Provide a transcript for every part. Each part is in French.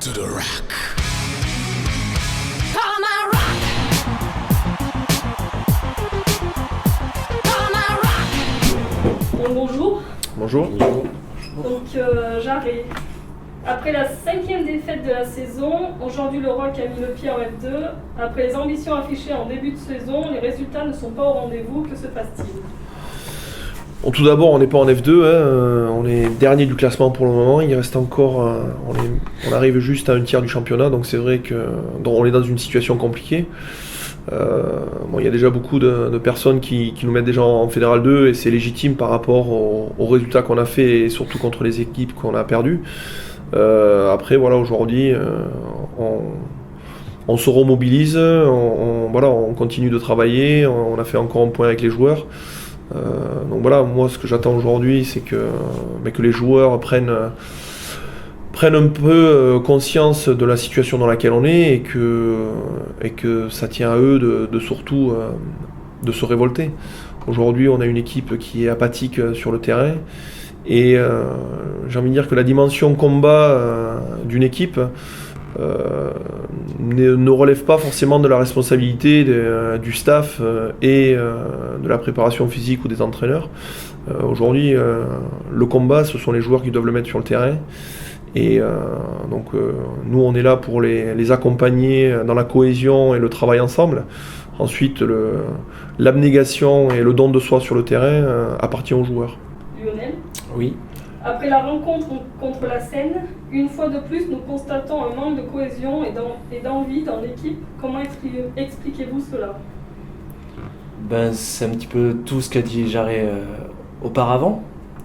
to the rock. Bonjour. Bonjour. Donc Jarret, après la 5e défaite de la saison, aujourd'hui le Rock a mis le pied en F2. Après les ambitions affichées en début de saison, les résultats ne sont pas au rendez-vous. Que se passe-t-il ? Bon, tout d'abord, on n'est pas en F2, on est dernier du classement pour le moment. Il reste encore, on arrive juste à un tiers du championnat, donc c'est vrai qu'on est dans une situation compliquée. Il y a déjà beaucoup de personnes qui nous mettent déjà en Fédéral 2 et c'est légitime par rapport aux résultats qu'on a fait et surtout contre les équipes qu'on a perdues. Après, voilà, aujourd'hui, on se remobilise, on continue de travailler, on a fait encore un point avec les joueurs. Donc voilà, moi ce que j'attends aujourd'hui, c'est que les joueurs prennent un peu conscience de la situation dans laquelle on est et que ça tient à eux de surtout de se révolter. Aujourd'hui, on a une équipe qui est apathique sur le terrain et j'ai envie de dire que la dimension combat d'une équipe ne relève pas forcément de la responsabilité du staff et de la préparation physique ou des entraîneurs. Aujourd'hui, le combat, ce sont les joueurs qui doivent le mettre sur le terrain. Et nous, on est là pour les accompagner dans la cohésion et le travail ensemble. Ensuite, l'abnégation et le don de soi sur le terrain appartient aux joueurs. Lionel ? Oui. Après la rencontre contre la Seine, une fois de plus, nous constatons un manque de cohésion et d'envie dans l'équipe. Comment expliquez-vous cela ? C'est un petit peu tout ce qu'a dit Jarret auparavant.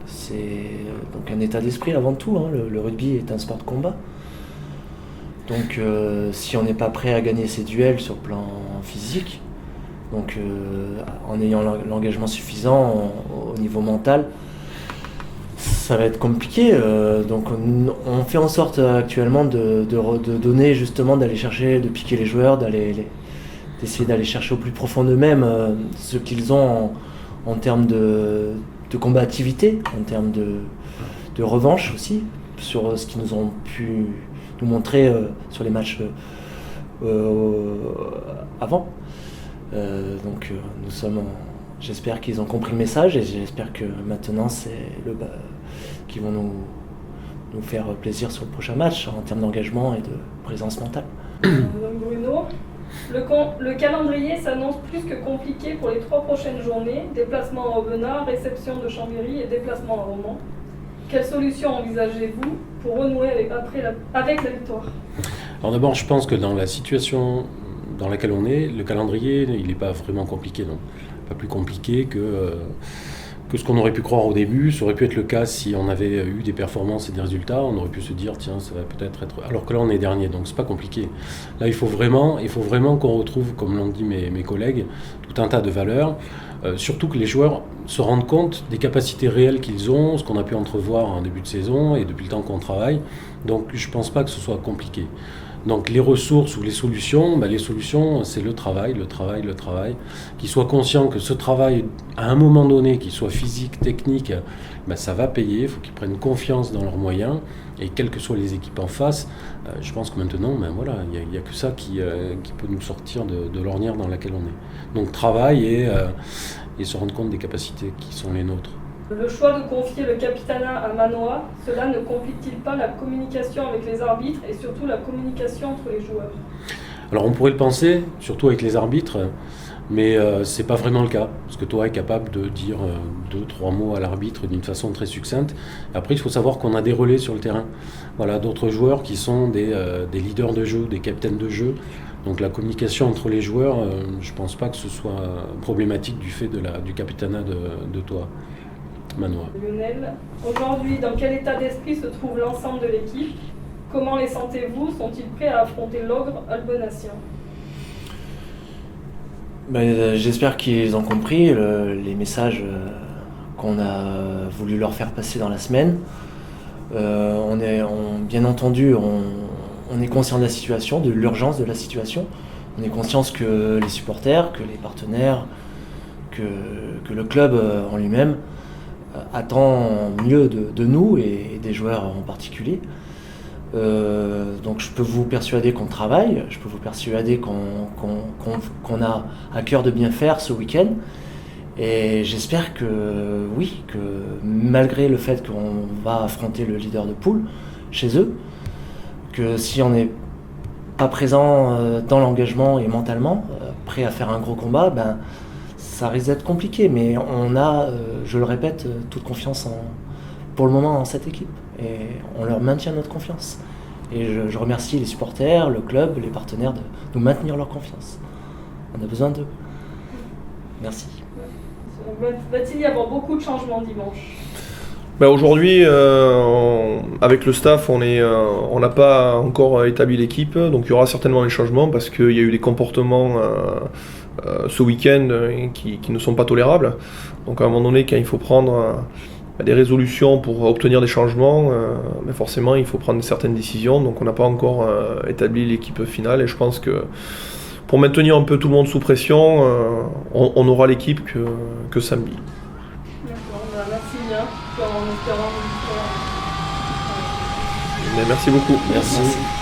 C'est donc un état d'esprit avant tout. Le rugby est un sport de combat. Donc si on n'est pas prêt à gagner ses duels sur le plan physique, donc en ayant l'engagement suffisant au niveau mental, ça va être compliqué. Donc on fait en sorte actuellement de donner justement, d'aller chercher, de piquer les joueurs, d'essayer d'aller chercher au plus profond d'eux-mêmes ce qu'ils ont en termes de combativité, en termes de revanche aussi, sur ce qu'ils nous ont pu nous montrer sur les matchs avant. J'espère qu'ils ont compris le message et j'espère que maintenant c'est qu'ils vont nous faire plaisir sur le prochain match en termes d'engagement et de présence mentale. Bruno, le calendrier s'annonce plus que compliqué pour les 3 prochaines journées. Déplacement à Aubenas, réception de Chambéry et déplacement à Romans. Quelle solution envisagez-vous pour renouer avec la victoire ? Alors d'abord, je pense que dans la situation dans laquelle on est, le calendrier, il n'est pas vraiment compliqué, non. Pas plus compliqué que ce qu'on aurait pu croire au début. Ça aurait pu être le cas si on avait eu des performances et des résultats. On aurait pu se dire, tiens, ça va peut-être être... Alors que là, on est dernier, donc c'est pas compliqué. Là, il faut vraiment qu'on retrouve, comme l'ont dit mes collègues, tout un tas de valeurs. Surtout que les joueurs se rendent compte des capacités réelles qu'ils ont, ce qu'on a pu entrevoir en début de saison et depuis le temps qu'on travaille. Donc, je pense pas que ce soit compliqué. Donc les ressources ou les solutions, c'est le travail, qu'ils soient conscients que ce travail, à un moment donné, qu'il soit physique, technique, ça va payer, il faut qu'ils prennent confiance dans leurs moyens, et quelles que soient les équipes en face, je pense que maintenant, il n'y a que ça qui peut nous sortir de l'ornière dans laquelle on est. Donc travail et se rendre compte des capacités qui sont les nôtres. Le choix de confier le capitanat à Manoa, cela ne complique-t-il pas la communication avec les arbitres et surtout la communication entre les joueurs ? Alors on pourrait le penser, surtout avec les arbitres, mais c'est pas vraiment le cas, parce que toi est capable de dire 2-3 mots à l'arbitre d'une façon très succincte. Après, il faut savoir qu'on a des relais sur le terrain. Voilà, d'autres joueurs qui sont des leaders de jeu, des capitaines de jeu. Donc la communication entre les joueurs, je pense pas que ce soit problématique du fait du capitanat de toi. Manoa. Lionel, aujourd'hui, dans quel état d'esprit se trouve l'ensemble de l'équipe ? Comment les sentez-vous ? Sont-ils prêts à affronter l'ogre albonassien ? J'espère qu'ils ont compris les messages qu'on a voulu leur faire passer dans la semaine. Bien entendu, on est conscient de la situation, de l'urgence de la situation. On est conscient que les supporters, que les partenaires, que le club en lui-même attend mieux de nous et des joueurs en particulier. Donc je peux vous persuader qu'on travaille, je peux vous persuader qu'on a à cœur de bien faire ce week-end. Et j'espère que oui, que malgré le fait qu'on va affronter le leader de poule chez eux, que si on n'est pas présent dans l'engagement et mentalement, prêt à faire un gros combat, ben, ça risque d'être compliqué. Mais on a, je le répète, toute confiance pour le moment en cette équipe. Et on leur maintient notre confiance. Et je remercie les supporters, le club, les partenaires de nous maintenir leur confiance. On a besoin d'eux. Merci. Va-t-il y avoir beaucoup de changements dimanche? Aujourd'hui, avec le staff, on n'a pas encore établi l'équipe, donc il y aura certainement des changements parce qu'il y a eu des comportements ce week-end qui ne sont pas tolérables. Donc à un moment donné, quand il faut prendre des résolutions pour obtenir des changements, mais forcément il faut prendre certaines décisions. Donc on n'a pas encore établi l'équipe finale et je pense que pour maintenir un peu tout le monde sous pression, on aura l'équipe que samedi. D'accord, merci bien. En espérant une victoire. Mais merci beaucoup. Merci.